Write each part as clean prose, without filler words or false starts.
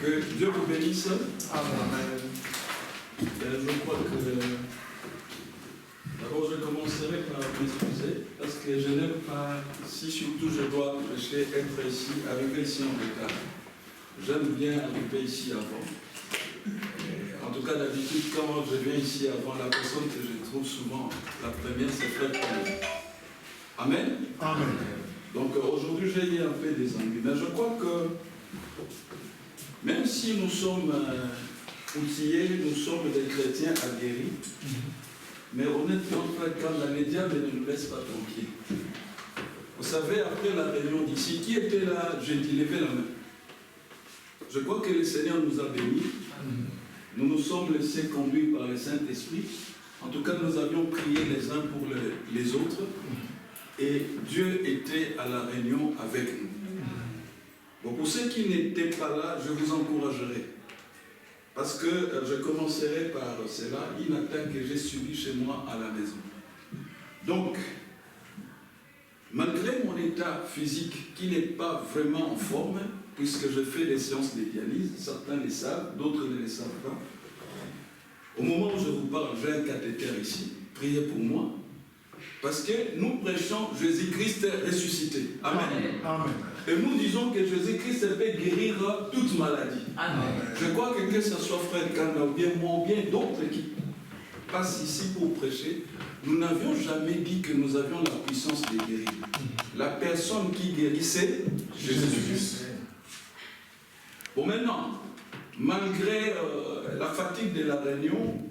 Que Dieu vous bénisse. Amen. Je crois que d'abord je commencerai par m'excuser parce que je n'aime pas, si surtout je dois prêcher, être ici, arriver ici en retard. J'aime bien arriver ici avant. En tout cas, d'habitude, quand je viens ici avant, la personne que je trouve souvent, la première, c'est Frère Paul. Amen. Amen. Donc aujourd'hui, j'ai eu un peu des ennuis. Mais je crois que même si nous sommes outillés, nous sommes des chrétiens aguerris, mais honnêtement, quand la médiane ne nous laisse pas tranquilles. Vous savez, après la réunion d'ici, qui était là? J'ai dit, levez la main. Je crois que le Seigneur nous a bénis. Nous nous sommes laissés conduire par le Saint-Esprit. En tout cas, nous avions prié les uns pour les autres. Et Dieu était à la réunion avec nous. Bon, pour ceux qui n'étaient pas là, je vous encouragerai. Parce que je commencerai par cela, une attaque que j'ai subie chez moi à la maison. Donc, malgré mon état physique qui n'est pas vraiment en forme, puisque je fais des séances de dialyse, certains les savent, d'autres ne les savent pas. Au moment où je vous parle, j'ai un cathéter ici. Priez pour moi. Parce que nous prêchons Jésus-Christ ressuscité. Amen. Amen. Et nous disons que Jésus-Christ peut guérir toute maladie. Amen. Je crois que ce soit frère Kanda ou bien moi ou bien d'autres qui passent ici pour prêcher, nous n'avions jamais dit que nous avions la puissance de guérir. La personne qui guérissait, Jésus-Christ. Bon, maintenant, malgré la fatigue de la réunion,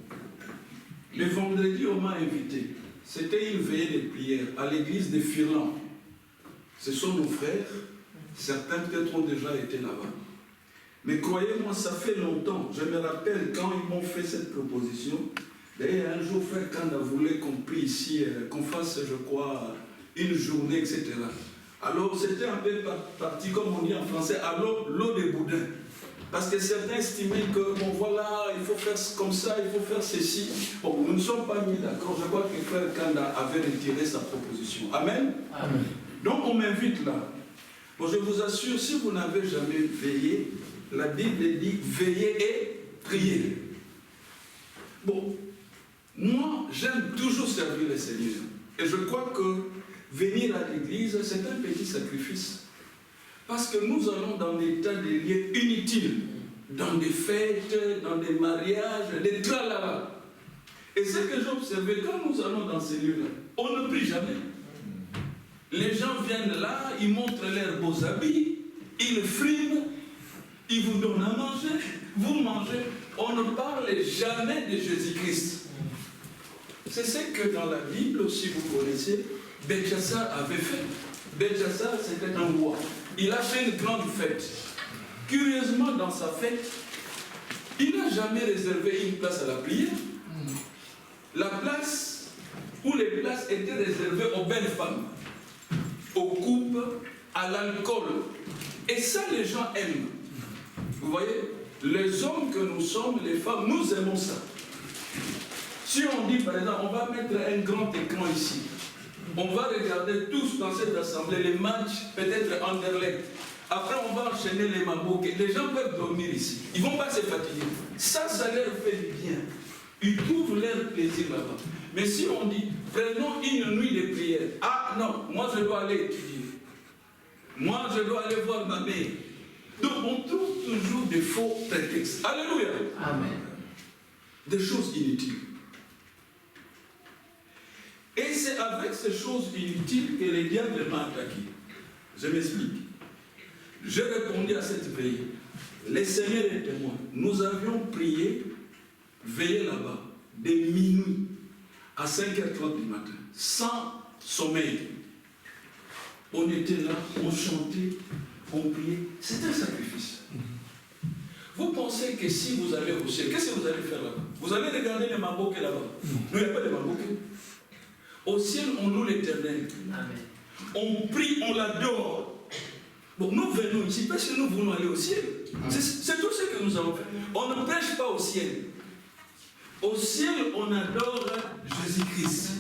le vendredi, on m'a invité. C'était une veillée de prière à l'église de Firland. Ce sont nos frères. Certains peut-être ont déjà été là-bas. Mais croyez-moi, ça fait longtemps. Je me rappelle quand ils m'ont fait cette proposition. D'ailleurs, un jour, frère Kanda voulait qu'on prie ici, qu'on fasse, je crois, une journée, etc. Alors, c'était un peu parti, comme on dit en français, à l'eau des boudins. Parce que certains estimaient que, bon voilà, il faut faire comme ça, il faut faire ceci. Bon, nous ne sommes pas mis d'accord. Je crois que frère Kanda avait retiré sa proposition. Amen. Amen. Donc, on m'invite là. Bon, je vous assure, si vous n'avez jamais veillé, la Bible dit veillez et priez. Bon, moi, j'aime toujours servir le Seigneur. Et je crois que venir à l'église, c'est un petit sacrifice. Parce que nous allons dans des tas de lieux inutiles, dans des fêtes, dans des mariages, des tralala. Et ce que j'ai observé, quand nous allons dans ces lieux-là, on ne prie jamais. Les gens viennent là, ils montrent leurs beaux habits, ils friment, ils vous donnent à manger, vous mangez. On ne parle jamais de Jésus-Christ. C'est ce que dans la Bible aussi, vous connaissez, Belchassar avait fait. Belchassar, c'était un roi. Il a fait une grande fête. Curieusement, dans sa fête, il n'a jamais réservé une place à la prière. La place où les places étaient réservées aux belles femmes, aux coupes, à l'alcool. Et ça, les gens aiment. Vous voyez, les hommes que nous sommes, les femmes, nous aimons ça. Si on dit, par exemple, on va mettre un grand écran ici, on va regarder tous dans cette assemblée les matchs, peut-être Anderlecht. Après, on va enchaîner les Mabouké. Les gens peuvent dormir ici. Ils ne vont pas se fatiguer. Ça leur fait du bien. Ils trouvent leur plaisir là-bas. Mais si on dit, prenons une nuit de prière. Ah non, moi je dois aller étudier. Moi je dois aller voir ma mère. Donc on trouve toujours des faux prétextes. Alléluia. Amen. Des choses inutiles. Et c'est avec ces choses inutiles que le diable m'a attaqué. Je m'explique. J'ai répondu à cette veillée. Le Seigneur est témoin. Nous avions prié, veillé là-bas, de minuit à 5h30 du matin, sans sommeil. On était là, on chantait, on priait. C'est un sacrifice. Vous pensez que si vous allez au ciel, qu'est-ce que vous allez faire là-bas? Vous allez regarder les Mabouké là-bas? Non, il n'y a pas de Mabouké. Au ciel, on loue l'Éternel. On prie, on l'adore. Bon, nous venons ici parce que nous voulons aller au ciel. C'est tout ce que nous avons fait. On ne prêche pas au ciel. Au ciel, on adore Jésus-Christ.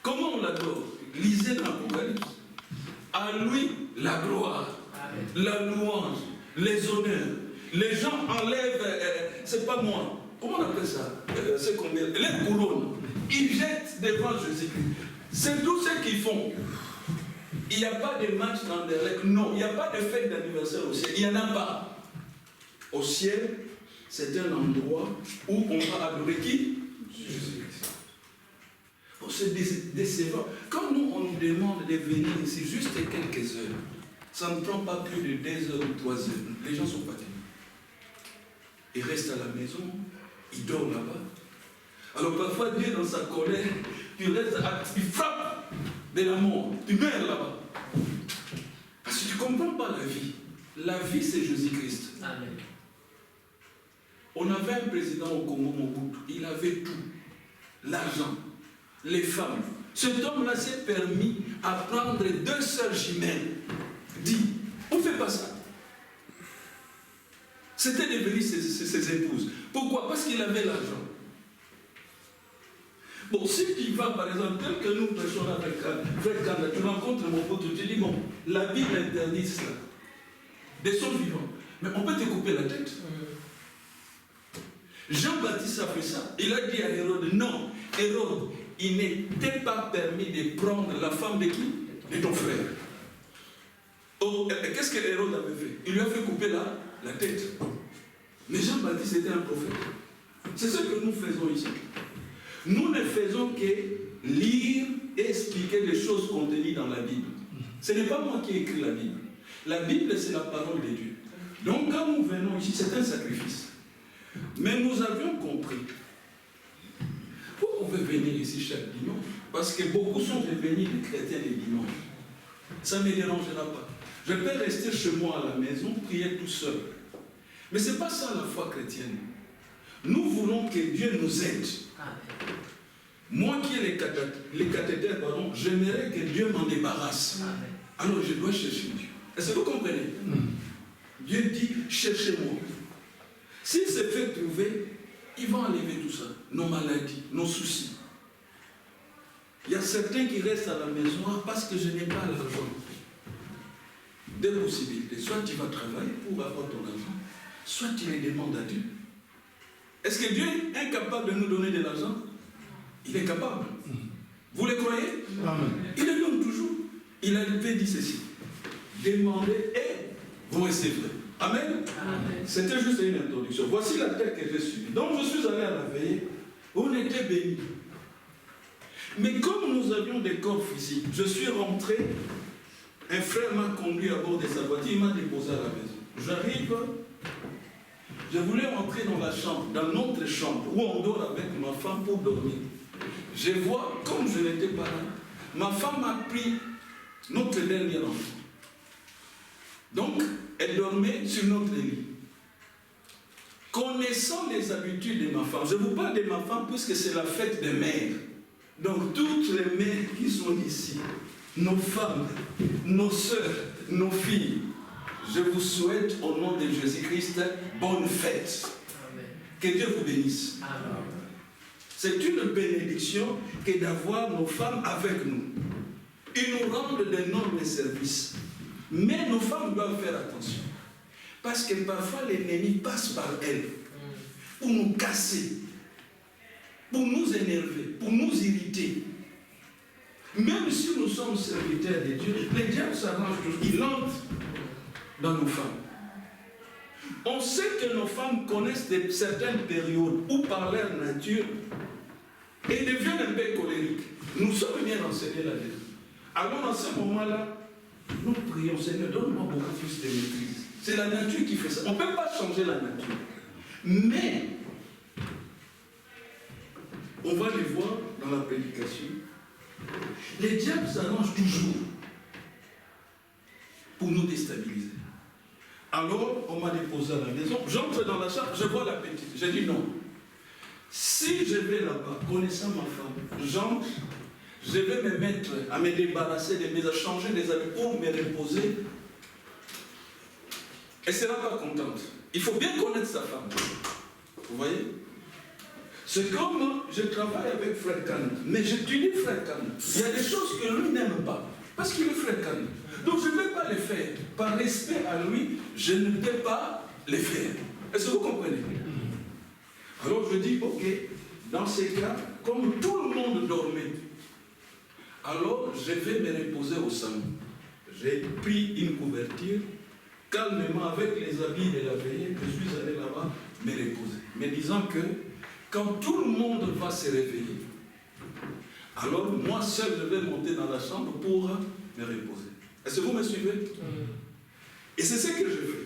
Comment on l'adore? Lisez dans l'Apocalypse. À lui, la gloire, la louange, les honneurs, gens enlèvent, c'est pas moi, comment on appelle ça, c'est combien, les couronnes, ils jettent devant Jésus-Christ. C'est tout ce qu'ils font. Il n'y a pas de match dans les règles, non, il n'y a pas de fête d'anniversaire au ciel, il n'y en a pas. Au ciel, c'est un endroit où on va adorer qui? Jésus-Christ. Oh, c'est décevant. Quand nous, on nous demande de venir ici juste quelques heures, ça ne prend pas plus de 2 heures ou 3 heures. Les gens sont fatigués. Ils restent à la maison, ils dorment là-bas. Alors parfois, Dieu, dans sa colère, tu restes, il frappe de la mort, tu meurs là-bas. Parce que tu ne comprends pas la vie. La vie, c'est Jésus-Christ. Amen. On avait un président au Congo, Mobutu, il avait tout. L'argent, les femmes. Cet homme-là s'est permis à prendre 2 sœurs jumelles. Dit, on ne fait pas ça. C'était devenu ses épouses. Pourquoi? Parce qu'il avait l'argent. Bon, si tu vas, par exemple, tel que nous prêchons avec Frère Kanda, tu rencontres Mobutu, tu dis, bon, la Bible interdit cela. Des sons vivants. Mais on peut te couper la tête. Jean-Baptiste a fait ça. Il a dit à Hérode, non, Hérode, il n'était pas permis de prendre la femme de qui? De ton frère. Oh, qu'est-ce que Hérode avait fait? Il lui a fait couper la tête. Mais Jean-Baptiste était un prophète. C'est ce que nous faisons ici. Nous ne faisons que lire et expliquer les choses contenues dans la Bible. Ce n'est pas moi qui ai écrit la Bible. La Bible, c'est la parole de Dieu. Donc quand nous venons ici, c'est un sacrifice. Mais nous avions compris. Vous pouvez venir ici chaque dimanche. Parce que beaucoup sont devenus des chrétiens les dimanches. Ça ne me dérangera pas. Je peux rester chez moi à la maison, prier tout seul. Mais ce n'est pas ça la foi chrétienne. Nous voulons que Dieu nous aide. Amen. Moi qui ai les cathéters, j'aimerais que Dieu m'en débarrasse. Amen. Alors je dois chercher Dieu. Est-ce que vous comprenez? Dieu dit, cherchez-moi. S'il se fait trouver, il va enlever tout ça. Nos maladies, nos soucis. Il y a certains qui restent à la maison parce que je n'ai pas l'argent. Deux possibilités. Soit tu vas travailler pour avoir ton argent, soit tu les demandes à Dieu. Est-ce que Dieu est incapable de nous donner de l'argent? Il est capable. Vous le croyez? Amen. Il le donne toujours. Il avait dit ceci. Demandez et vous recevrez. Amen. Amen. C'était juste une introduction. Voici la terre que j'ai suivie. Donc je suis allé à la veillée. On était bénis. Mais comme nous avions des corps physiques, je suis rentré. Un frère m'a conduit à bord de sa voiture. Il m'a déposé à la maison. J'arrive. Je voulais rentrer dans la chambre, dans notre chambre, où on dort avec ma femme pour dormir. Je vois, comme je n'étais pas là, ma femme a pris notre dernier enfant. Donc, elle dormait sur notre lit. Connaissant les habitudes de ma femme, je vous parle de ma femme puisque c'est la fête des mères. Donc, toutes les mères qui sont ici, nos femmes, nos sœurs, nos filles, je vous souhaite au nom de Jésus-Christ, bonne fête. Amen. Que Dieu vous bénisse. Amen. C'est une bénédiction que d'avoir nos femmes avec nous. Ils nous rendent d'énormes services. Mais nos femmes doivent faire attention. Parce que parfois l'ennemi passe par elles pour nous casser, pour nous énerver, pour nous irriter. Même si nous sommes serviteurs de Dieu, les diables s'arrangent toujours. Ils entrent dans nos femmes. On sait que nos femmes connaissent certaines périodes où par leur nature, elles deviennent un peu colériques. Nous sommes bien renseignés là-dedans. Alors dans ce moment-là, nous prions, Seigneur, donne-moi beaucoup plus de maîtrise. C'est la nature qui fait ça. On ne peut pas changer la nature. Mais, on va les voir dans la prédication. Les diables s'arrangent toujours pour nous déstabiliser. Alors, on m'a déposé à la maison. J'entre dans la chambre, je vois la petite. J'ai dit non. Si je vais là-bas, connaissant ma femme, j'entre, je vais me mettre à me débarrasser de mes, à changer des habits pour me reposer. Elle ne sera pas contente. Il faut bien connaître sa femme. Vous voyez? C'est comme je travaille avec Frère Khan, mais j'étudie Frère Khan. Il y a des choses que lui n'aime pas, parce qu'il est Frère Khan. Donc je ne peux pas les faire. Par respect à lui, je ne peux pas les faire. Est-ce que vous comprenez? Alors je dis, ok, dans ces cas, comme tout le monde dormait, alors je vais me reposer au salon. J'ai pris une couverture, calmement, avec les habits de la veillée, je suis allé là-bas me reposer. Me disant que quand tout le monde va se réveiller, alors moi seul je vais monter dans la chambre pour me reposer. Est-ce que vous me suivez? Et c'est ce que je fais.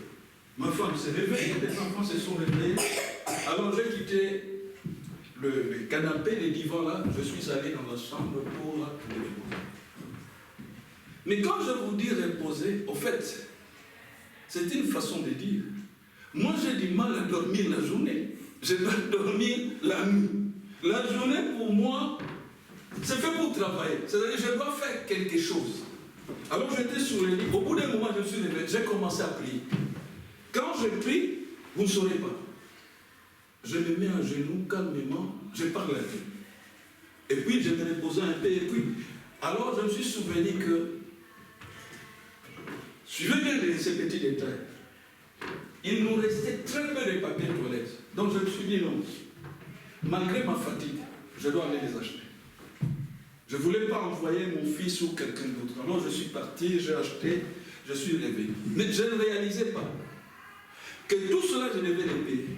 Ma femme s'est réveillée, les enfants se sont réveillés. Alors j'ai quitté le canapé, le divan là, je suis allé dans la chambre pour me reposer. Mais quand je vous dis reposer, au fait, c'est une façon de dire. Moi j'ai du mal à dormir la journée. Je dois dormir la nuit. La journée pour moi, c'est fait pour travailler. C'est-à-dire que je dois faire quelque chose. Alors j'étais sur le lit. Au bout d'un moment, je me suis levé. J'ai commencé à prier. Quand je prie, vous ne saurez pas. Je me mets à genoux calmement. Je parle à Dieu. Et puis je me reposais un peu. Et puis, alors je me suis souvenu que, suivez bien ces petits détails, il nous restait très peu de papier toilette. Donc je me suis dit non. Malgré ma fatigue, je dois aller les acheter. Je ne voulais pas envoyer mon fils ou quelqu'un d'autre. Alors je suis parti, j'ai acheté, je suis revenu. Mais je ne réalisais pas que tout cela, je devais le payer.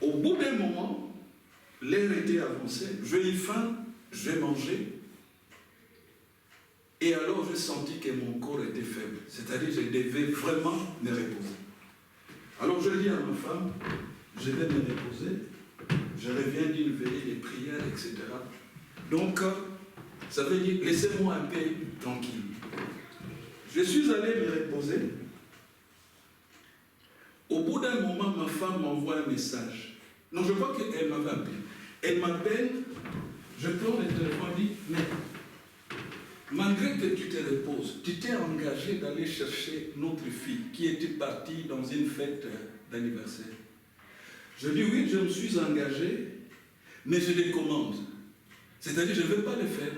Au bout d'un moment, l'heure était avancée, j'ai eu faim, j'ai mangé. Et alors j'ai senti que mon corps était faible. C'est-à-dire que je devais vraiment me reposer. Alors je dis à ma femme, je vais me reposer. Je reviens d'une veillée de prières, etc. Donc, ça veut dire, laissez-moi un peu tranquille. Je suis allé me reposer. Au bout d'un moment, ma femme m'envoie un message. Non, je crois qu'elle m'avait appelé. Elle m'appelle, je prends le téléphone et dis, mais malgré que tu te reposes, tu t'es engagé d'aller chercher notre fille qui était partie dans une fête d'anniversaire. Je dis oui, je me suis engagé, mais je les commande. C'est-à-dire, je ne vais pas le faire.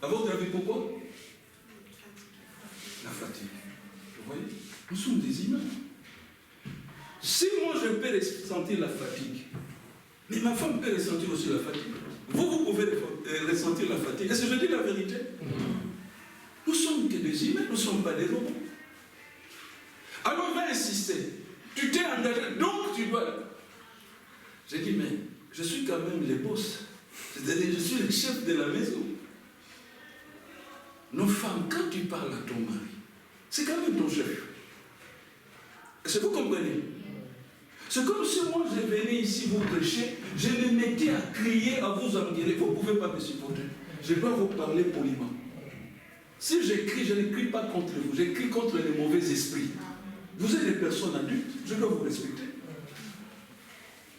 À votre avis, pourquoi? La fatigue. Vous voyez? Nous sommes des humains. Si moi je peux ressentir la fatigue, mais ma femme peut ressentir aussi la fatigue. Vous pouvez ressentir la fatigue. Est-ce que je dis la vérité? Nous sommes que des humains, nous ne sommes pas des robots. Alors on va insister. Tu t'es engagé, donc tu dois. J'ai dit, mais je suis quand même le boss. C'est-à-dire, je suis le chef de la maison. Nos femmes, quand tu parles à ton mari, c'est quand même ton chef. Est-ce que vous comprenez? C'est comme si moi je venais ici vous prêcher, je me mettais à crier, à vous engueuler. Vous ne pouvez pas me supporter. Je dois vous parler poliment. Si j'écris, je ne crie pas contre vous, j'écris contre les mauvais esprits. Vous êtes des personnes adultes, je dois vous respecter.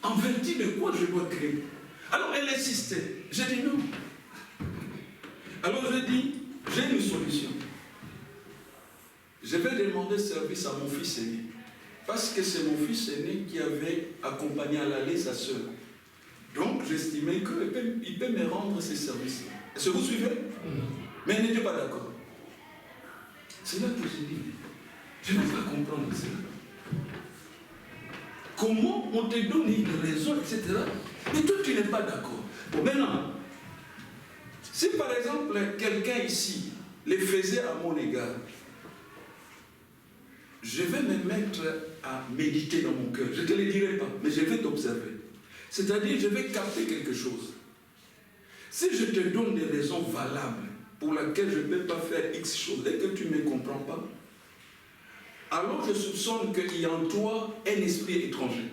En vertu de quoi je dois crier? Alors elle insistait. J'ai dit non. Alors je dis, j'ai une solution. Je vais demander service à mon fils aîné. Parce que c'est mon fils aîné qui avait accompagné à l'aller sa soeur. Donc j'estimais qu'il peut me rendre ces services-là. Est-ce que vous suivez? Mais elle n'était pas d'accord. C'est là que j'ai dit, je ne vais pas comprendre cela. Comment on te donne une raison, etc. Mais toi tu n'es pas d'accord. Bon, maintenant, si par exemple quelqu'un ici les faisait à mon égard, je vais me mettre à méditer dans mon cœur. Je ne te le dirai pas, mais je vais t'observer. C'est-à-dire, je vais capter quelque chose. Si je te donne des raisons valables pour lesquelles je ne peux pas faire X choses et que tu ne me comprends pas, alors je soupçonne qu'il y a en toi un esprit étranger.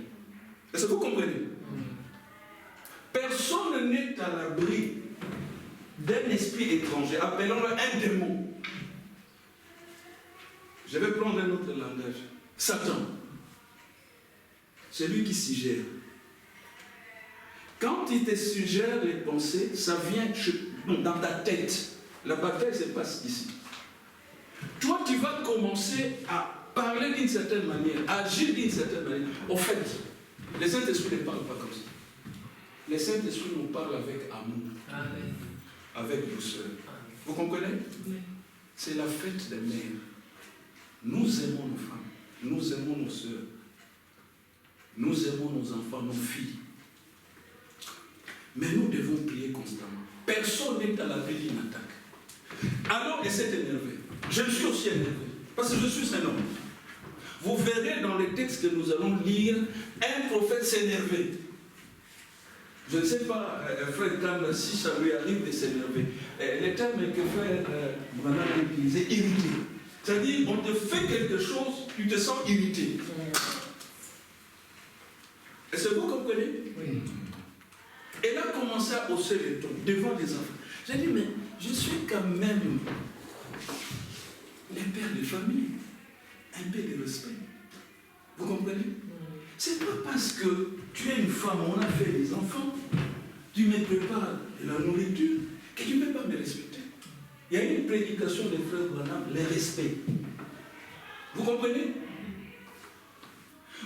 Est-ce que vous comprenez? Personne n'est à l'abri d'un esprit étranger. Appelons-le un démon. Je vais prendre un autre langage. Satan. C'est lui qui suggère. Quand il te suggère les pensées, ça vient dans ta tête. La bataille se passe ici. Toi, tu vas commencer à parler d'une certaine manière, à agir d'une certaine manière. En fait, les Saint-Esprit ne parlent pas comme ça. Les Saint-Esprit nous parlent avec amour, avec douceur. Vous comprenez? C'est la fête des mères. Nous aimons nos femmes, nous aimons nos sœurs. Nous aimons nos enfants, nos filles. Mais nous devons prier constamment. Personne n'est à l'abri d'une attaque. Alors, elle s'est énervée. Je suis aussi énervé. Parce que je suis un homme. Vous verrez dans les textes que nous allons lire, un prophète s'énerver. Je ne sais pas, frère Kanda, si ça lui arrive de s'énerver. Le terme que frère Branham a utilisé, irrité. C'est-à-dire, on te fait quelque chose, tu te sens irrité. Est-ce que vous comprenez? Oui. Elle a commencé à hausser les tons devant les enfants. J'ai dit, mais je suis quand même les pères de famille. Un peu de respect. Vous comprenez? C'est pas parce que tu es une femme, on a fait des enfants, tu me prépares la nourriture, que tu ne peux pas me respecter. Il y a une prédication des frères Branham, le respect. Vous comprenez?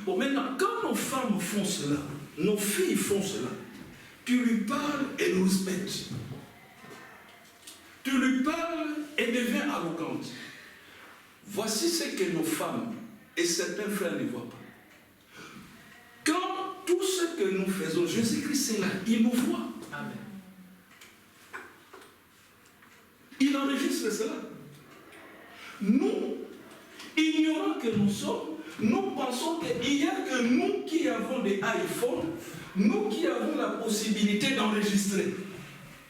Bon, maintenant, quand nos femmes font cela, nos filles font cela, tu lui parles et elle respecte. Tu lui parles et devient arrogante. Voici ce que nos femmes et certains frères ne voient pas. Quand tout ce que nous faisons, Jésus-Christ est là, il nous voit. Amen. Il enregistre cela. Nous, ignorants que nous sommes, nous pensons qu'il n'y a que nous qui avons des iPhones, nous qui avons la possibilité d'enregistrer.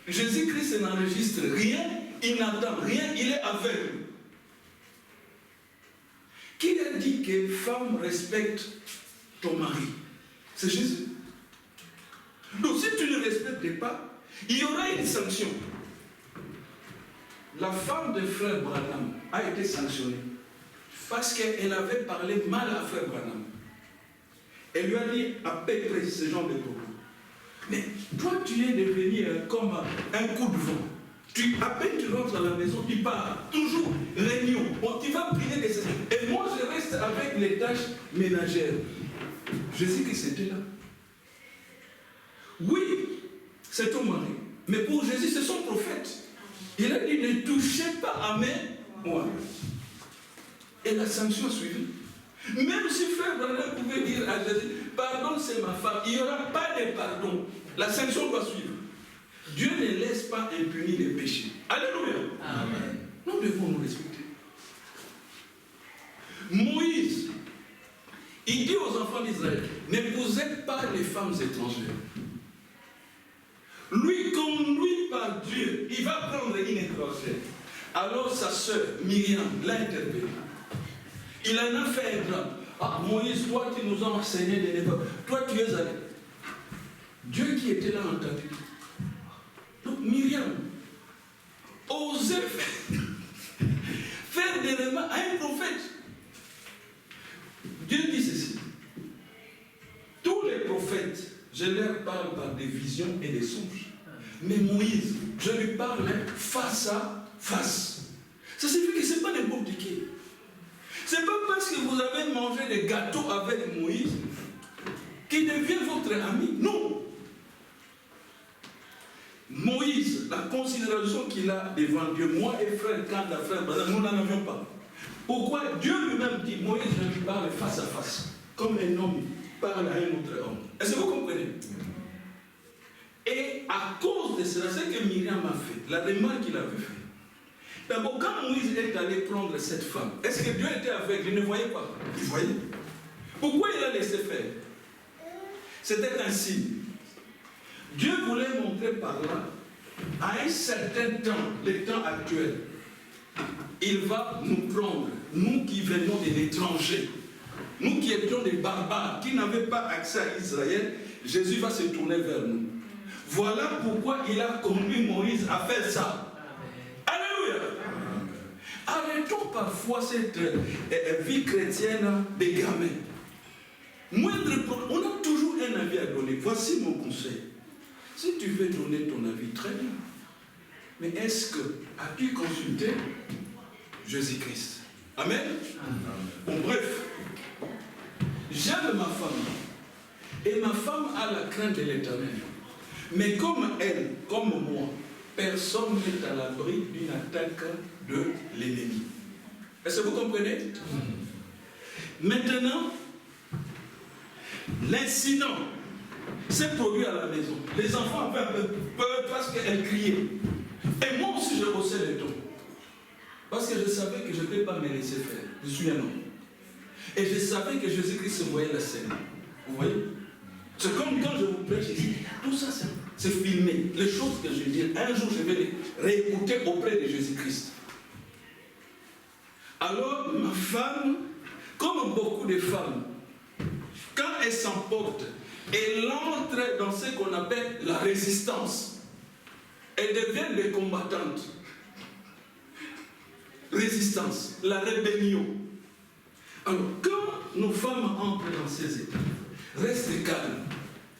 Jésus-Christ n'enregistre rien, il n'entend rien, il est aveugle. Qui a dit que femme respecte ton mari? C'est Jésus. Donc si tu ne respectes pas, il y aura une sanction. La femme de frère Branham a été sanctionnée parce qu'elle avait parlé mal à frère Branham. Elle lui a dit à peu près ce genre de propos. Mais toi tu es devenu comme un coup de vent. À peine tu rentres à la maison, tu pars, toujours réunion. Bon, tu vas prier des choses. Et moi, je reste avec les tâches ménagères. Jésus-Christ était là. Oui, c'est ton mari. Mais pour Jésus, c'est son prophète. Il a dit, ne touchez pas à moi. Et la sanction a suivi. Même si frère Branham pouvait dire à Jésus, pardon, c'est ma femme, il n'y aura pas de pardon. La sanction doit suivre. Dieu ne laisse pas impuni les péchés. Alléluia. Amen. Nous devons nous respecter. Moïse, il dit aux enfants d'Israël, n'épousez pas les femmes étrangères. Lui, conduit par Dieu, il va prendre une étrangère. Alors sa sœur, Myriam, l'a interpellé. Il en a fait un drame. Ah, Moïse, toi, tu nous as enseigné de l'époque. Toi, tu es allé. Dieu qui était là en ta vie. Donc Myriam osait faire des remarques à un prophète. Dieu dit ceci. Tous les prophètes, je leur parle par des visions et des songes. Mais Moïse, je lui parle face à face. Ça signifie que ce n'est pas n'importe qui. Ce n'est pas parce que vous avez mangé des gâteaux avec Moïse qu'il devient votre ami. Non. Moïse, la considération qu'il a devant Dieu, moi et frère Kanda, frère Branham, nous n'en avions pas. Pourquoi Dieu lui-même dit, Moïse, je lui parle face à face, comme un homme parle à un autre homme. Est-ce que vous comprenez? Et à cause de cela, c'est que Myriam a fait, la remarque qu'il avait fait. D'abord, quand Moïse est allé prendre cette femme, est-ce que Dieu était avec? Il ne voyait pas. Il voyait. Pourquoi il a laissé faire? C'était un signe. Dieu voulait montrer par là, à un certain temps, le temps actuel, il va nous prendre, nous qui venons de l'étranger, nous qui étions des barbares, qui n'avaient pas accès à Israël, Jésus va se tourner vers nous. Voilà pourquoi il a conduit Moïse à faire ça. Alléluia. Arrêtons parfois cette vie chrétienne des gamins. On a toujours un avis à donner. Voici mon conseil. Si tu veux donner ton avis, très bien. Mais est-ce que as-tu consulté Jésus-Christ? Amen. Bon, bref. J'aime ma femme. Et ma femme a la crainte de l'Éternel. Mais comme elle, comme moi, personne n'est à l'abri d'une attaque de l'ennemi. Est-ce que vous comprenez? Maintenant, L'incident s'est produit à la maison. Les enfants avaient un peu peur parce qu'elle criait. Et moi aussi, je haussais les tons. Parce que je savais que je ne peux pas me laisser faire. Je suis un homme. Et je savais que Jésus-Christ se voyait la scène. Vous voyez? C'est comme quand je vous prêche ici. Tout ça, c'est filmé. Les choses que je dis, un jour, je vais les réécouter auprès de Jésus-Christ. Alors, ma femme, comme beaucoup de femmes, quand elle s'emporte, elle entre dans ce qu'on appelle la résistance. Elles deviennent des combattantes. Résistance, la rébellion. Alors, quand nos femmes entrent dans ces états, restez calme.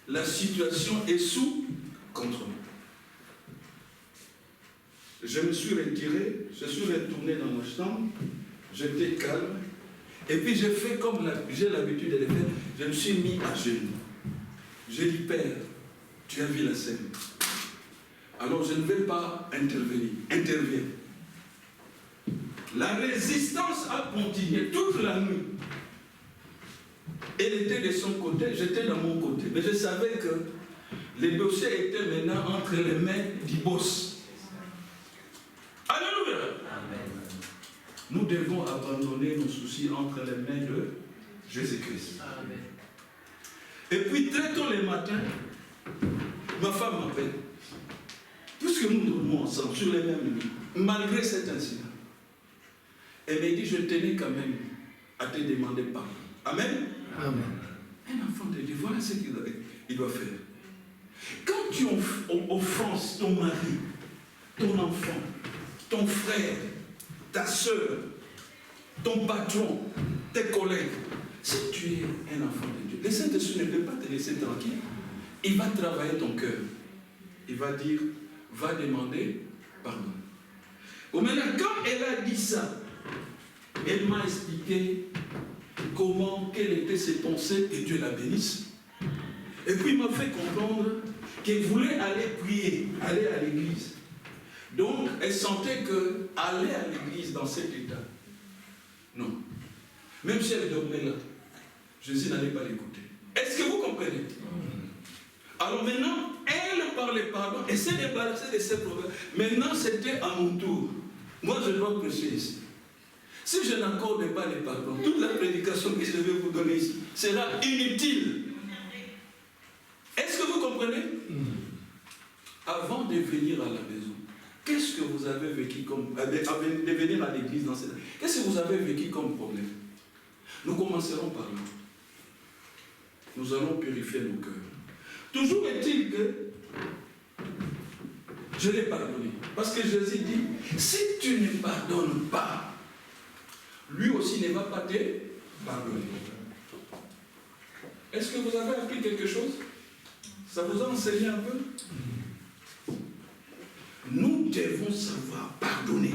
La situation est sous contrôle. Je me suis retiré, je suis retourné dans ma chambre, j'étais calme, et puis j'ai fait comme j'ai l'habitude de le faire, je me suis mis à genoux. J'ai dit, Père, tu as vu la scène. Alors je ne vais pas intervenir. Interviens. La résistance a continué toute la nuit. Elle était de son côté, j'étais de mon côté. Mais je savais que les dossiers étaient maintenant entre les mains du boss. Alléluia. Nous devons abandonner nos soucis entre les mains de Jésus-Christ. Et puis très tôt le matin, ma femme m'appelle. Puisque nous dormons ensemble sur les mêmes lits, malgré cet incident, elle m'a dit, je tenais quand même à te demander pardon. Amen. Amen. Un enfant de Dieu, voilà ce qu'il doit faire. Quand tu offenses ton mari, ton enfant, ton frère, ta soeur, ton patron, tes collègues, si tu es un enfant de Dieu, le Saint-Esprit ne peut pas te laisser tranquille. Il va travailler ton cœur. Il va dire, va demander pardon. Bon, maintenant, quand elle a dit ça, elle m'a expliqué quelles étaient ses pensées, et Dieu la bénisse. Et puis il m'a fait comprendre qu'elle voulait aller prier, aller à l'église. Donc elle sentait que aller à l'église dans cet état, non. Même si elle dormait là, Jésus n'allait pas l'écouter. Est-ce que vous comprenez? Alors maintenant, elle parlait pardon, et s'est débarrassée de ses problèmes. Maintenant, c'était à mon tour. Moi, je dois prêcher ici. Si je n'accorde pas les pardons, toute la prédication que je vais vous donner ici sera inutile. Est-ce que vous comprenez? Avant de venir à la maison, qu'est-ce que vous avez vécu comme... de venir à l'église dans cette... Qu'est-ce que vous avez vécu comme problème? Nous commencerons par là. Nous allons purifier nos cœurs. Toujours est-il que je l'ai pardonné. Parce que Jésus dit, si tu ne pardonnes pas, lui aussi ne va pas te pardonner. Est-ce que vous avez appris quelque chose? Ça vous a enseigné un peu? Nous devons savoir pardonner.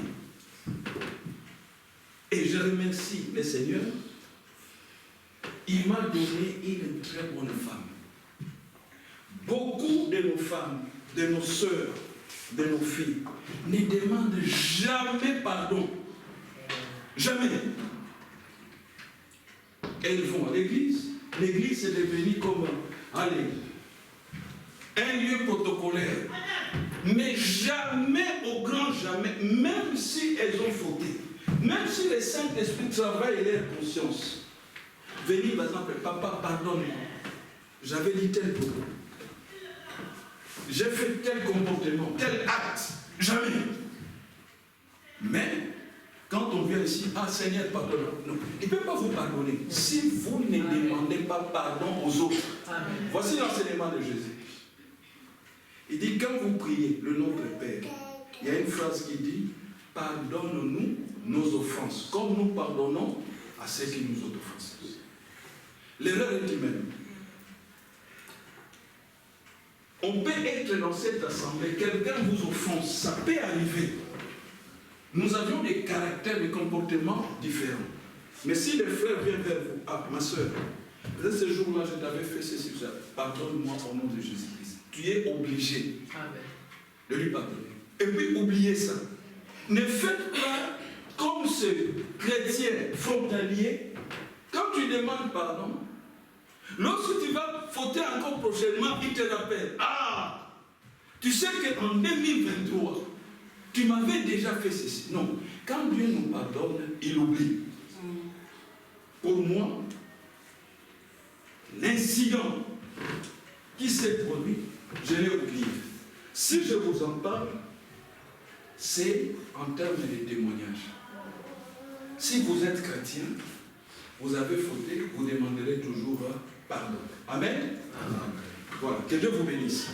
Et je remercie le Seigneur. Il m'a donné une très bonne femme. Beaucoup de nos femmes, de nos sœurs, de nos filles, ne demandent jamais pardon. Jamais. Elles vont à l'église. L'église est devenue comme, allez, un lieu protocolaire. Mais jamais, au grand jamais, même si elles ont fauté, même si le Saint-Esprit travaille leur conscience, venir par exemple, papa, pardonne-moi. J'avais dit tel propos. J'ai fait tel comportement, tel acte. Jamais. Mais, quand on vient ici, ah Seigneur, pardonne-moi. Il ne peut pas vous pardonner si vous ne demandez pas pardon aux autres. Amen. Voici l'enseignement de Jésus. Il dit, quand vous priez le Notre Père, il y a une phrase qui dit, pardonne-nous nos offenses, comme nous pardonnons à ceux qui nous ont offensés. L'erreur est humaine. On peut être dans cette assemblée, quelqu'un vous offense, ça peut arriver. Nous avions des caractères, des comportements différents. Mais si les frères viennent vers vous, ah, ma soeur, ce jour-là, je t'avais fait ceci, ça, pardonne-moi au nom de Jésus-Christ. Tu es obligé de lui pardonner. Et puis, oubliez ça. Ne faites pas comme ce chrétien frontalier. Quand tu demandes pardon, Lorsque tu vas fauter encore prochainement, il te rappelle. Ah, tu sais qu'en 2023, tu m'avais déjà fait ceci. Non, quand Dieu nous pardonne, il oublie. Pour moi, l'incident qui s'est produit, je l'ai oublié. Si je vous en parle, c'est en termes de témoignage. Si vous êtes chrétien, vous avez fauté, vous demanderez toujours pardon. Amen. Amen. Voilà, que Dieu vous bénisse.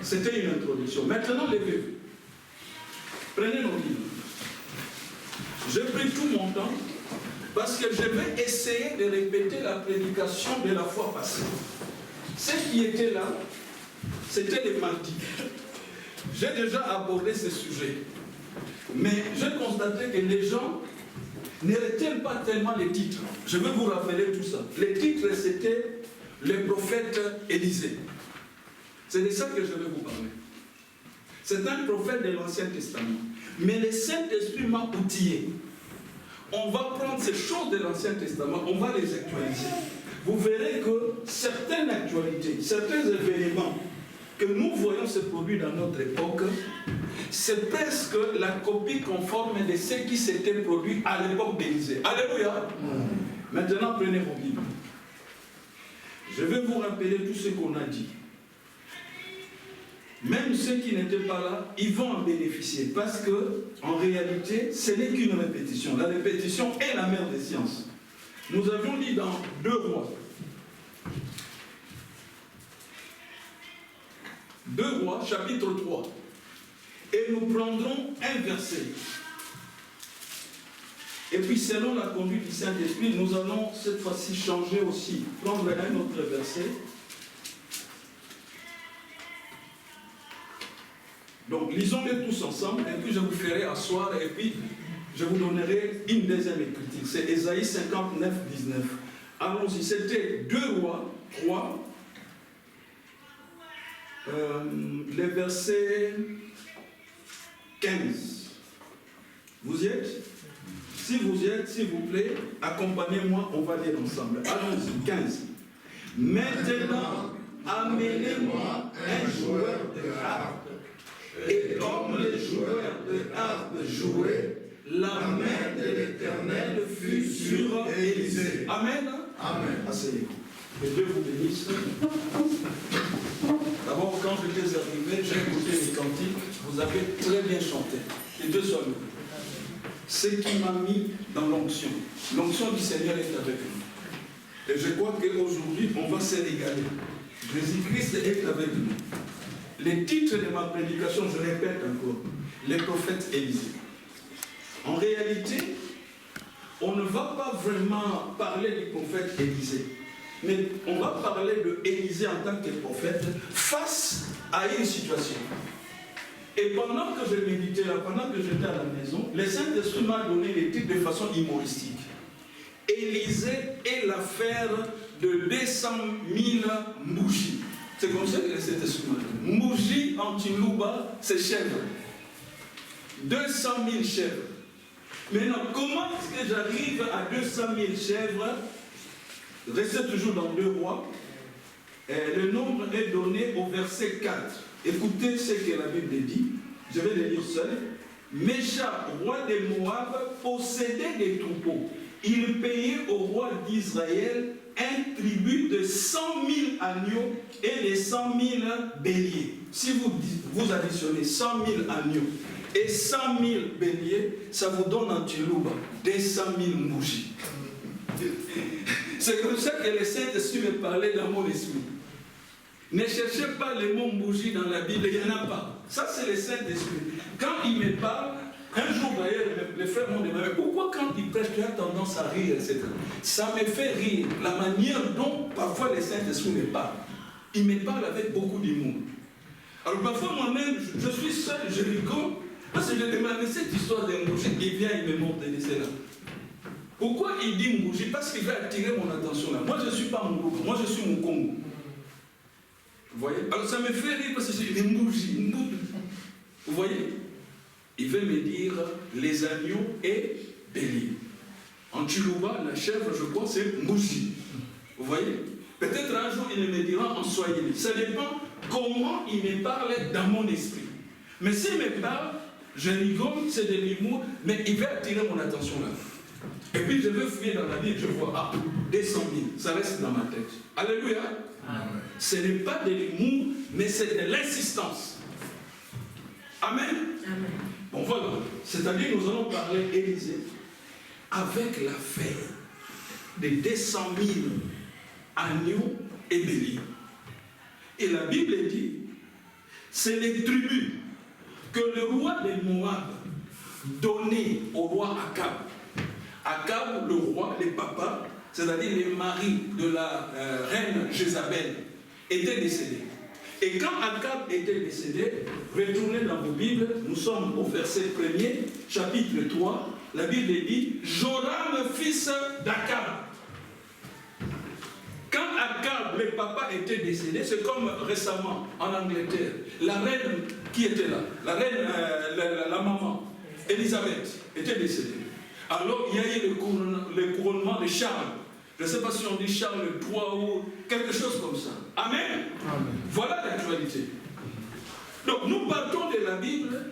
C'était une introduction. Maintenant, levez-vous. Prenez nos livres. J'ai pris tout mon temps parce que je vais essayer de répéter la prédication de la fois passée. Ce qui était là, c'était les mardis. J'ai déjà abordé ce sujet. Mais j'ai constaté que les gens ne retiennent pas tellement les titres. Je vais vous rappeler tout ça. Les titres, c'était le prophète Élisée. C'est de ça que je vais vous parler. C'est un prophète de l'Ancien Testament. Mais le Saint-Esprit m'a outillé. On va prendre ces choses de l'Ancien Testament, on va les actualiser. Vous verrez que certaines actualités, certains événements que nous voyons se produire dans notre époque, c'est presque la copie conforme de ce qui s'était produit à l'époque d'Élisée. Alléluia. Maintenant, prenez vos Bibles. Je vais vous rappeler tout ce qu'on a dit. Même ceux qui n'étaient pas là, ils vont en bénéficier. Parce que, en réalité, ce n'est qu'une répétition. La répétition est la mère des sciences. Nous avions dit dans 2 Rois. 2 Rois, chapitre 3. Et nous prendrons un verset. Et puis, selon la conduite du Saint-Esprit, nous allons cette fois-ci changer aussi. Prendre un autre verset. Donc, lisons-les tous ensemble, et puis je vous ferai asseoir, et puis je vous donnerai une deuxième écriture. C'est Ésaïe 59, 19. Allons-y, c'était 2 Rois 3, le verset 15. Vous y êtes? Si vous y êtes, s'il vous plaît, accompagnez-moi, on va lire ensemble. Allons-y, 15. Maintenant, amenez-moi un joueur de harpe. Et comme les joueurs de harpe jouaient, la main de l'Éternel fut sur Élisée. Amen. Amen. Asseyez-vous. Que Dieu vous bénisse. D'abord, quand j'étais arrivé, j'ai écouté les cantiques. Vous avez très bien chanté. Que Dieu soit loué. Ce qui m'a mis dans l'onction. L'onction du Seigneur est avec nous. Et je crois qu'aujourd'hui, on va se régaler. Jésus-Christ est avec nous. Les titres de ma prédication, je répète encore, les prophètes Élisée. En réalité, on ne va pas vraiment parler du prophète Élisée, mais on va parler de Élisée en tant que prophète face à une situation. Et pendant que je méditais là, pendant que j'étais à la maison, le Saint-Esprit m'a donné les titres de façon humoristique. Élisée est l'affaire de 200 000 bougies. C'est comme ça que c'était souvent. Mouji en Tilouba, c'est chèvre. 200 000 chèvres. Maintenant, comment est-ce que j'arrive à 200 000 chèvres? Restez toujours dans 2 Rois. Le nombre est donné au verset 4. Écoutez ce que la Bible dit. Je vais le lire seul. Mécha, roi des Moab, possédait des troupeaux. Il payait au roi d'Israël un tribut de 100 000 agneaux et de 100 000 béliers. Si vous additionnez 100 000 agneaux et 100 000 béliers, ça vous donne en Tilouba 200 000 bougies. C'est comme ça que le Saint-Esprit me parlait dans mon esprit. Ne cherchez pas le mot bougie dans la Bible, il n'y en a pas. Ça, c'est le Saint-Esprit. Quand il me parle, un jour d'ailleurs, les frères m'ont demandé, pourquoi quand il prêche, tu as tendance à rire, etc. Ça me fait rire, la manière dont parfois le Saint-Esprit me parle. Il me parle avec beaucoup d'humour. Alors parfois moi-même, je suis seul, je rigole, parce que je demande, mais cette histoire de bougie, il vient, il me montre, c'est là. Pourquoi il dit bougie? Parce qu'il veut attirer mon attention là. Moi, je ne suis pas Mourouba, moi je suis Moukongo. Vous voyez? Alors ça me fait rire parce que c'est une bougie. Vous voyez? Il veut me dire les agneaux et béliers. En Tilouba, la chèvre, je crois, c'est Mouji. Vous voyez? Peut-être un jour, il me dira en swahili. Ça dépend comment il me parle dans mon esprit. Mais s'il me parle, je rigole, c'est de l'humour, mais il va attirer mon attention là. Et puis je veux fouiller dans la Bible, je vois, ah, 200 000, ça reste dans ma tête. Alléluia. Amen. Ce n'est pas de l'humour, mais c'est de l'insistance. Amen. Amen. Bon voilà, c'est-à-dire nous allons parler, Élisée, avec l'affaire des 200 000 agneaux et béliers. Et la Bible dit, c'est les tribus que le roi de Moab donnait au roi Akab. Akab, le roi, les papas, c'est-à-dire les maris de la reine Jézabel, étaient décédés. Et quand Akab était décédé, retournez dans vos Bibles, nous sommes au verset 1er, chapitre 3, la Bible dit, Joram, fils d'Akab. Quand Akab, le papa, était décédé, c'est comme récemment en Angleterre, la reine qui était là, la reine, la maman, Élisabeth, était décédée. Alors il y a eu le couronnement de Charles. Je ne sais pas si on dit Charles III ou quelque chose comme ça. Amen. Amen. Voilà l'actualité. Donc nous partons de la Bible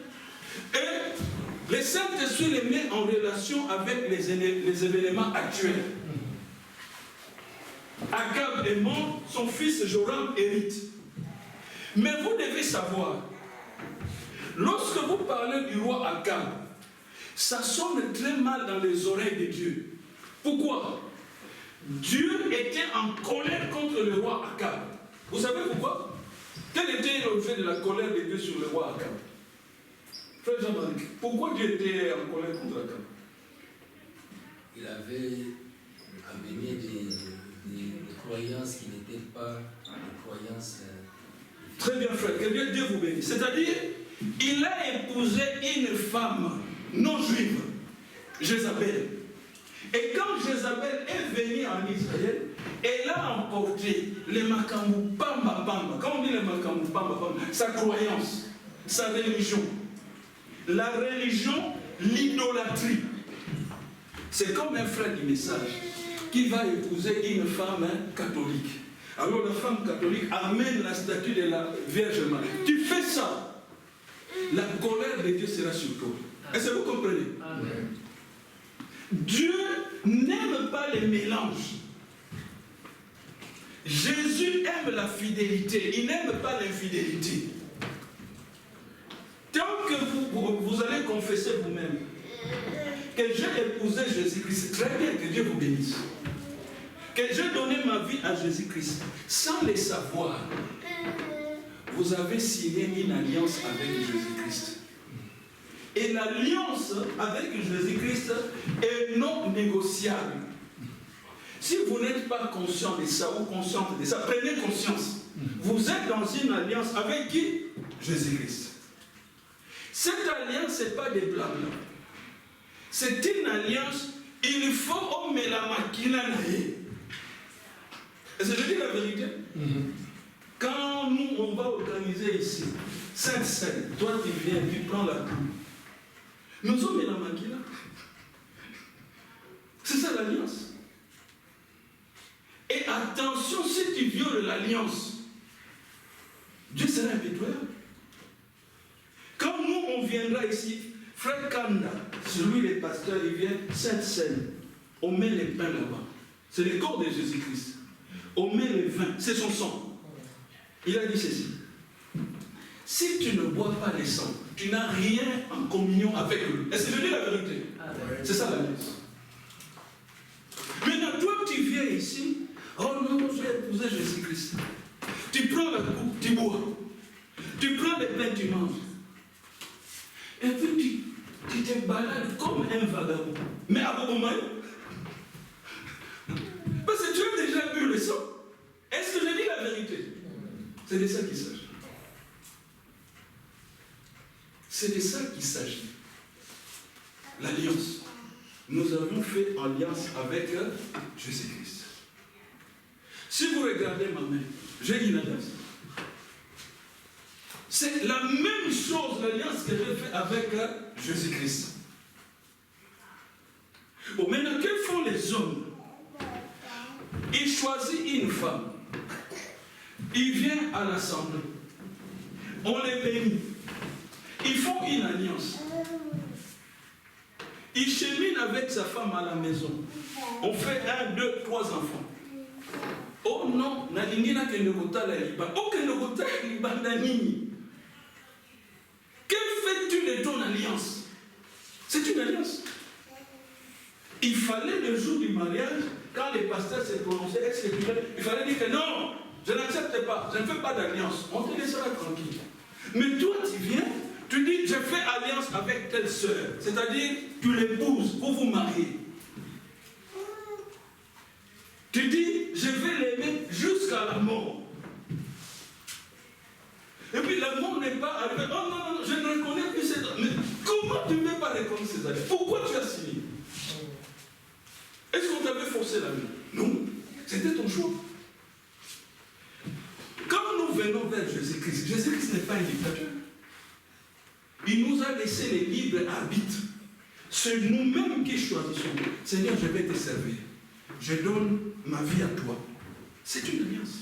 et le Saint-Esprit les met en relation avec les événements actuels. Akab est mort, son fils Joram hérite. Mais vous devez savoir, lorsque vous parlez du roi Akab, ça sonne très mal dans les oreilles de Dieu. Pourquoi? Dieu était en colère contre le roi Akab. Vous savez pourquoi? Quel était l'objet de la colère de Dieu sur le roi Akab? Frère Jean-Marie, pourquoi Dieu était en colère contre Akab? Il avait amené des croyances qui n'étaient pas des croyances... Très bien, frère, que Dieu vous bénisse. C'est-à-dire, il a épousé une femme non juive, Jézabel. Et quand Jézabel est venue en Israël, elle a emporté les makamou pamba pamba. Quand on dit les makamou pamba pamba, sa croyance, sa religion. La religion, l'idolâtrie. C'est comme un frère du message qui va épouser une femme catholique. Alors la femme catholique amène la statue de la Vierge Marie. Tu fais ça, la colère de Dieu sera sur toi. Est-ce que vous comprenez? Amen. Dieu n'aime pas les mélanges. Jésus aime la fidélité, il n'aime pas l'infidélité. Tant que vous allez confesser vous-même que j'ai épousé Jésus-Christ, très bien, que Dieu vous bénisse. Que j'ai donné ma vie à Jésus-Christ, sans le savoir, vous avez signé une alliance avec Jésus-Christ. Et l'alliance avec Jésus-Christ est non négociable. Si vous n'êtes pas conscient de ça ou consciente de ça, prenez conscience. Vous êtes dans une alliance avec qui? Jésus-Christ. Cette alliance, ce n'est pas des blabla. C'est une alliance, il faut me la maquiller. Est-ce que je dis la vérité? Quand nous, on va organiser ici, Sainte Seine, toi tu viens, tu prends la coupe. Nous sommes la maquille. C'est ça l'alliance. Et attention, si tu violes l'alliance, Dieu sera impitoyable. Quand nous, on viendra ici, Frère Kanda, celui des pasteurs, il vient, Sainte Seine, on met les pains là-bas. C'est le corps de Jésus-Christ. On met le vin, c'est son sang. Il a dit ceci. Si tu ne bois pas le sang, tu n'as rien en communion avec lui. Est-ce que je dis la vérité? C'est ça l'alliance. Maintenant, toi, tu viens ici, oh non, j'ai épousé Jésus-Christ. Tu prends la coupe, tu bois. Tu prends le pain, tu manges. Et puis tu te balades comme un vagabond. Mais à Bobomayo. Parce que tu as déjà bu le sang. Est-ce que je dis la vérité? C'est de ça qu'il s'agit. C'est de ça qu'il s'agit. L'alliance. Nous avons fait alliance avec Jésus-Christ. Si vous regardez ma main, j'ai une alliance. C'est la même chose, l'alliance que j'ai faite avec Jésus-Christ. Bon, maintenant, que font les hommes? Ils choisissent une femme. il vient à l'assemblée. On les bénit. Ils font une alliance. Il chemine avec sa femme à la maison. On fait 1, 2, 3 enfants. Oh non, Nalingina Kendokota la Liban. Oh Kendokota la Liban Nani. Que fais-tu de ton alliance? C'est une alliance. Il fallait le jour du mariage, quand les pasteurs se prononçaient ex-séculaires, il fallait dire que non, je n'accepte pas, je ne fais pas d'alliance. On te laissera tranquille. Mais toi, tu viens, tu dis, je fais alliance avec telle sœur. C'est-à-dire, tu l'épouses, vous vous mariez. Tu dis, je vais l'aimer jusqu'à la mort. Et puis la mort n'est pas arrivée. Oh non, non, je ne reconnais plus ces alliances. Mais comment tu ne peux pas reconnaître ces alliances? Pourquoi tu as signé? Est-ce qu'on t'avait forcé la vie? Non, c'était ton choix. Quand nous venons vers Jésus-Christ, Jésus-Christ n'est pas un dictateur. Il nous a laissé les libres arbitres. C'est nous-mêmes qui choisissons. Seigneur, je vais te servir. Je donne ma vie à toi. C'est une alliance.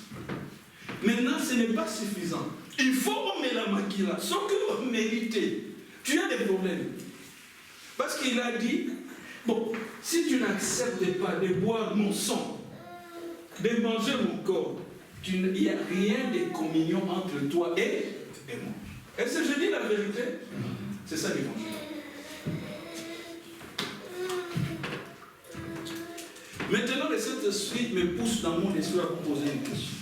Maintenant, ce n'est pas suffisant. Il faut mettre la maquille sans que vous méritez. Tu as des problèmes. Parce qu'il a dit, bon, si tu n'acceptes pas de boire mon sang, de manger mon corps, il n'y a rien de communion entre toi et moi. Est-ce que je dis la vérité? C'est ça l'évangile. Maintenant, le Saint-Esprit me pousse dans mon esprit à vous poser une question.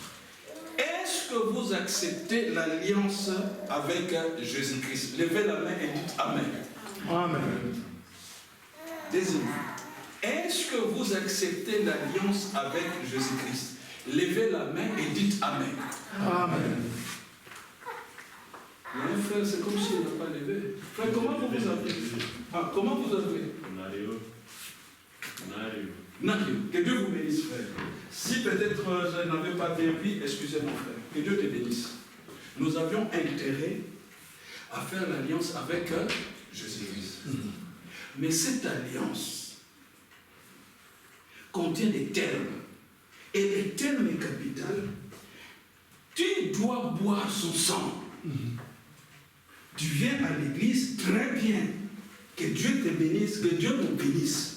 Est-ce que vous acceptez l'alliance avec Jésus-Christ? Levez la main et dites Amen. Amen. Deuxième. Est-ce que vous acceptez l'alliance avec Jésus-Christ? Levez la main et dites Amen. Amen. Mais frère, c'est comme s'il n'a pas levé. Frère, comment vous vous appelez? Ah, comment vous appelez? Nario. Nario. Que Dieu vous bénisse, frère. Si peut-être je n'avais pas bien pris, excusez mon frère. Que Dieu te bénisse. Nous avions intérêt à faire l'alliance avec Jésus-Christ. Mais cette alliance contient des termes. Et les termes capitaux, tu dois boire son sang. Tu viens à l'église, très bien. Que Dieu te bénisse, que Dieu nous bénisse.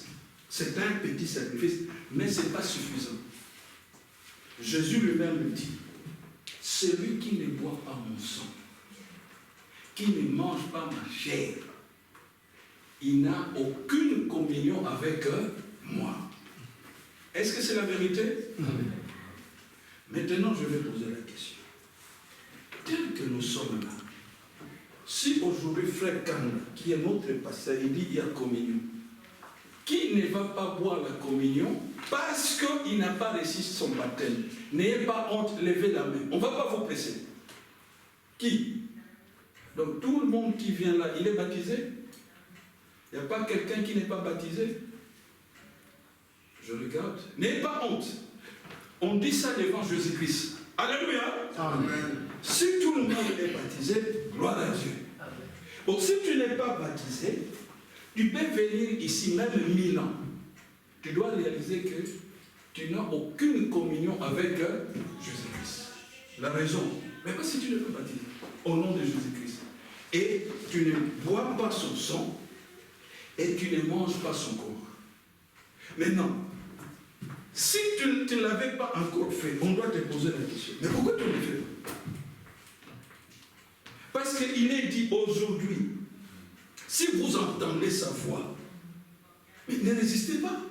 C'est un petit sacrifice, mais ce n'est pas suffisant. Jésus lui-même le dit. Celui qui ne boit pas mon sang, qui ne mange pas ma chair, il n'a aucune communion avec moi. Est-ce que c'est la vérité? Maintenant, je vais poser la question. Tel que nous sommes là, si aujourd'hui, frère Kanda, qui est notre pasteur, il dit il y a communion, qui ne va pas boire la communion parce qu'il n'a pas reçu son baptême, n'ayez pas honte, levez la main. On ne va pas vous presser. Qui? Donc tout le monde qui vient là, il est baptisé? Il n'y a pas quelqu'un qui n'est pas baptisé? Je regarde. N'ayez pas honte. On dit ça devant Jésus-Christ. Alléluia. Amen. Si tout le monde est baptisé, gloire à Dieu. Bon, si tu n'es pas baptisé, tu peux venir ici même 1000 ans. Tu dois réaliser que tu n'as aucune communion avec Jésus-Christ. La raison, mais pas si tu n'es pas baptisé, au nom de Jésus-Christ. Et tu ne bois pas son sang, et tu ne manges pas son corps. Maintenant, si tu ne l'avais pas encore fait, on doit te poser la question. Mais pourquoi tu ne le fais pas? Parce qu'il est dit aujourd'hui, si vous entendez sa voix, mais ne résistez pas.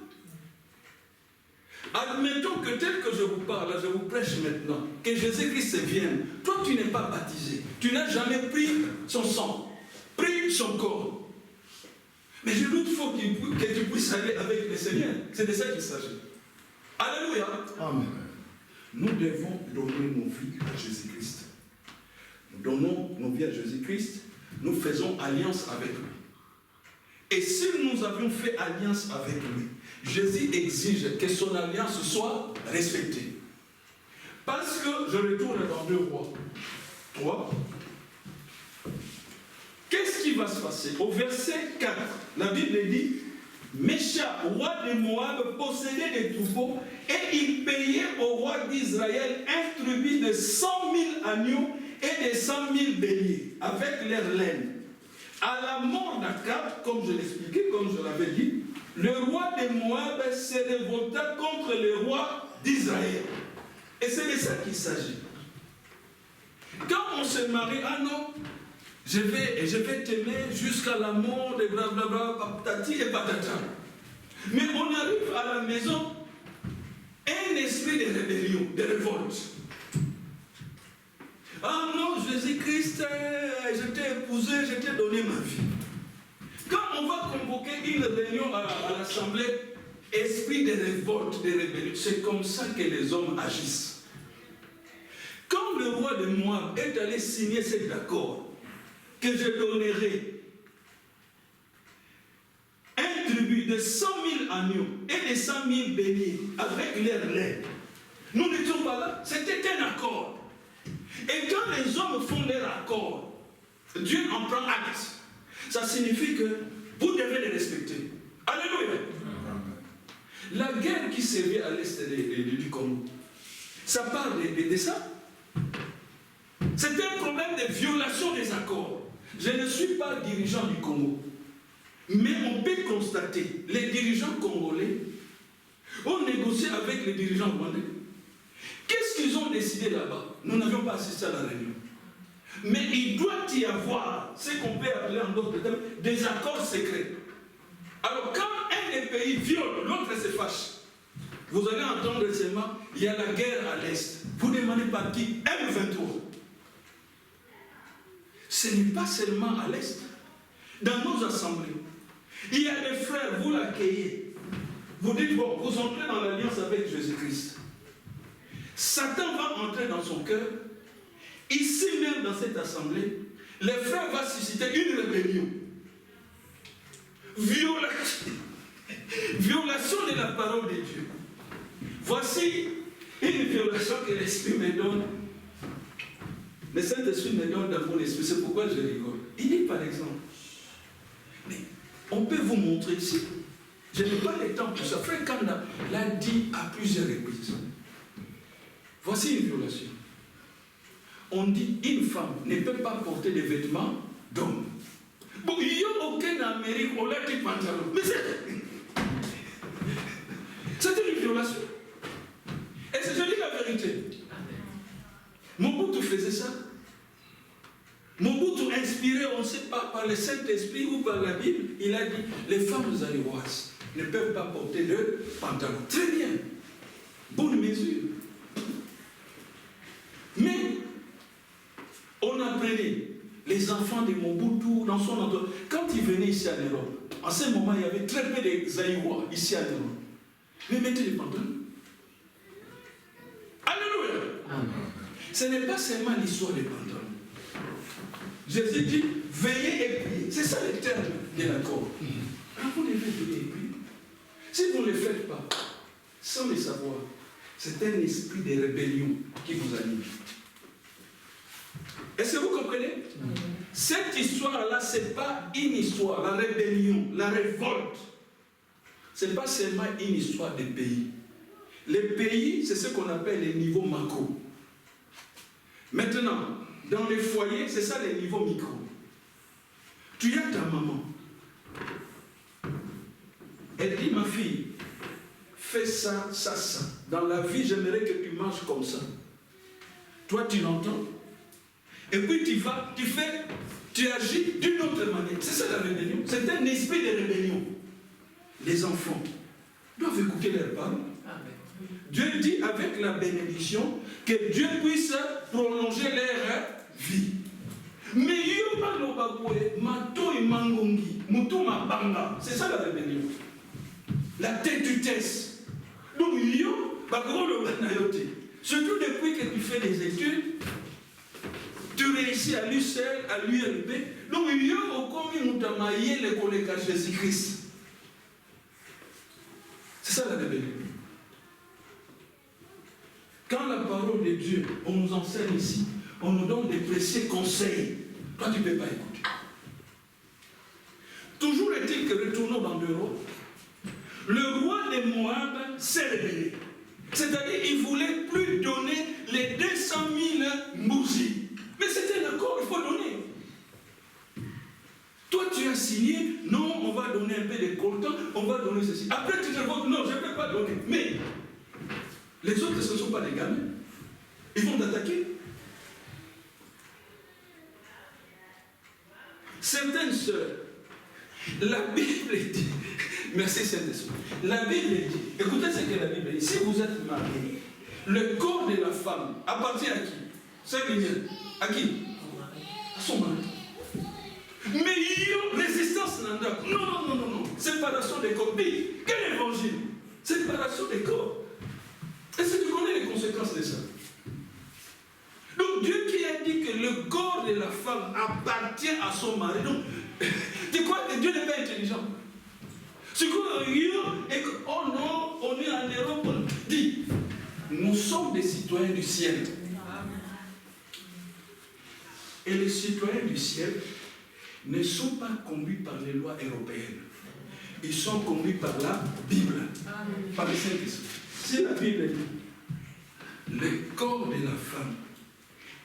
Admettons que tel que je vous parle, je vous prêche maintenant, que Jésus-Christ vienne. Toi, tu n'es pas baptisé. Tu n'as jamais pris son sang, pris son corps. Mais je doute faut que tu puisses aller avec le Seigneur. C'est de ça qu'il s'agit. Alléluia. Amen. Nous devons donner nos vies à Jésus-Christ. Nous donnons nos vies à Jésus-Christ. Nous faisons alliance avec lui. Et si nous avions fait alliance avec lui, Jésus exige que son alliance soit respectée. Parce que, je retourne dans 2 Rois 3. Qu'est-ce qui va se passer? Au verset 4, la Bible dit, Mécha, roi de Moab, possédait des troupeaux et il payait au roi d'Israël un tribut de 100 000 agneaux et de 100 000 béliers avec leur laine. À la mort d'Akab, comme je l'expliquais, comme je l'avais dit, le roi de Moab se révolta contre le roi d'Israël. Et c'est de ça qu'il s'agit. Quand on se marie, ah non, je vais t'aimer jusqu'à la mort de blablabla, patati et patata. Mais on arrive à la maison, un esprit de rébellion, de révolte. Ah non, Jésus-Christ, je t'ai épousé, je t'ai donné ma vie. Quand on va convoquer une réunion à l'Assemblée, esprit de révolte, de rébellion, c'est comme ça que les hommes agissent. Quand le roi de Moab est allé signer cet accord, que je donnerai un tribut de 100 000 agneaux et de 100 000 béliers avec leur lait, nous n'étions pas là, c'était un accord. Et quand les hommes font leur accord, Dieu en prend acte. Ça signifie que vous devez les respecter. Alléluia. La guerre qui sévit à l'est du Congo, ça parle de ça. C'est un problème de violation des accords. Je ne suis pas dirigeant du Congo. Mais on peut constater, les dirigeants congolais ont négocié avec les dirigeants rwandais. Qu'est-ce qu'ils ont décidé là-bas? Nous n'avions pas assisté à la réunion. Mais il doit y avoir ce qu'on peut appeler en d'autres termes des accords secrets. Alors quand un des pays viole, l'autre se fâche. Vous allez entendre seulement, il y a la guerre à l'Est. Vous demandez par qui? M23. Ce n'est pas seulement à l'Est. Dans nos assemblées, il y a des frères, vous l'accueillez. Vous dites, bon, vous entrez dans l'alliance avec Jésus-Christ. Satan va entrer dans son cœur. Ici même dans cette assemblée, les frères vont susciter une rébellion. Violation de la parole de Dieu. Voici une violation que l'Esprit me donne. Le Saint-Esprit me donne dans mon esprit. C'est pourquoi je rigole. Il dit par exemple, mais on peut vous montrer ici. Je n'ai pas le temps pour ça. Frère Kanda l'a dit à plusieurs reprises. Voici une violation. On dit une femme ne peut pas porter des vêtements d'homme. Bon, il n'y a aucun Amérique, on l'a dit pantalon. Mais c'est une violation. Et je dis la vérité. Mobutu faisait ça. Mobutu, inspiré, on ne sait pas, par le Saint-Esprit ou par la Bible, il a dit, les femmes zaïroises ne peuvent pas porter de pantalon. Très bien. Bonne mesure. Mais, on apprenait les enfants de Mobutu dans son entourage. Quand ils venaient ici en Europe, en ce moment, il y avait très peu de Zaïrois ici en Europe. Mais mettez les pantalons. Alléluia. Ce n'est pas seulement l'histoire des pantalons. Jésus dit, veillez et priez. C'est ça le terme de l'accord. Quand vous devez veiller et prier, si vous ne le faites pas, sans le savoir, c'est un esprit de rébellion qui vous anime. Est-ce que vous comprenez? Cette histoire-là, ce n'est pas une histoire, la rébellion, la révolte. Ce n'est pas seulement une histoire des pays. Les pays, c'est ce qu'on appelle les niveaux macro. Maintenant, dans les foyers, c'est ça les niveaux micro. Tu as ta maman. Elle dit, ma fille, fais ça, ça, ça. Dans la vie, j'aimerais que tu marches comme ça. Toi, tu l'entends. Et puis tu vas, tu agis d'une autre manière. C'est ça la rébellion. C'est un esprit de rébellion. Les enfants doivent écouter leurs parents. Dieu dit avec la bénédiction que Dieu puisse prolonger leur vie. Mais c'est ça la rébellion. La têtutesse. Donc, surtout depuis que tu fais des études, tu réussis à l'UCL, à l'ULB. Donc, il y a encore le collègue à Jésus-Christ. C'est ça la rébellion. Quand la parole de Dieu, on nous enseigne ici, on nous donne des précieux conseils. Toi, tu ne peux pas écouter. Toujours est-il que retournons dans l'Europe, le roi de Moab s'est rebellé. C'est-à-dire qu'il ne voulait plus donner les 200 000 bougies. Mais c'était le corps, il faut donner. Toi, tu as signé, non, on va donner un peu de coltan, on va donner ceci. Après, tu te dis, non, je ne peux pas donner. Mais les autres, ce ne sont pas des gamins. Ils vont t'attaquer. Certaines sœurs, la Bible dit, merci Saint-Esprit, la Bible dit, écoutez ce que la Bible dit, si vous êtes marié, le corps de la femme appartient à qui? C'est bien. À qui? À son mari. Mais il y a résistance nanda. Non. Séparation des corps. Quel évangile? Séparation des corps. Est-ce que tu connais les conséquences de ça? Donc Dieu qui a dit que le corps de la femme appartient à son mari. Donc, tu crois que Dieu n'est pas intelligent? C'est que et que, oh non, on est en Europe. Dit, nous sommes des citoyens du ciel. Et les citoyens du ciel ne sont pas conduits par les lois européennes. Ils sont conduits par la Bible, par le Saint-Esprit. Si la Bible dit, le corps de la femme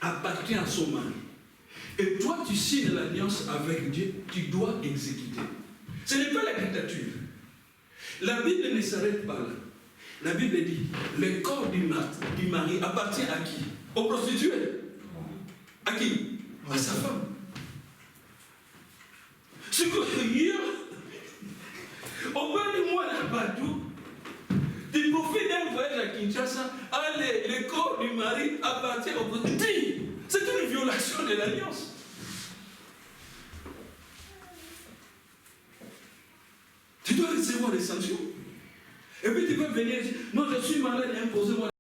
appartient à son mari, et toi tu signes l'alliance avec Dieu, tu dois exécuter. Ce n'est pas la dictature. La Bible ne s'arrête pas là. La Bible dit, le corps du mari appartient à qui? Aux prostituées. À qui? À sa femme. Ce que hier, au bas du mois d'Abadou, tu profites d'un voyage à Kinshasa, allez, le corps du mari appartient au prostituées. C'est une violation de l'alliance. Tu dois recevoir des sanctions. Et puis tu peux venir dire, non, je suis malade, imposez-moi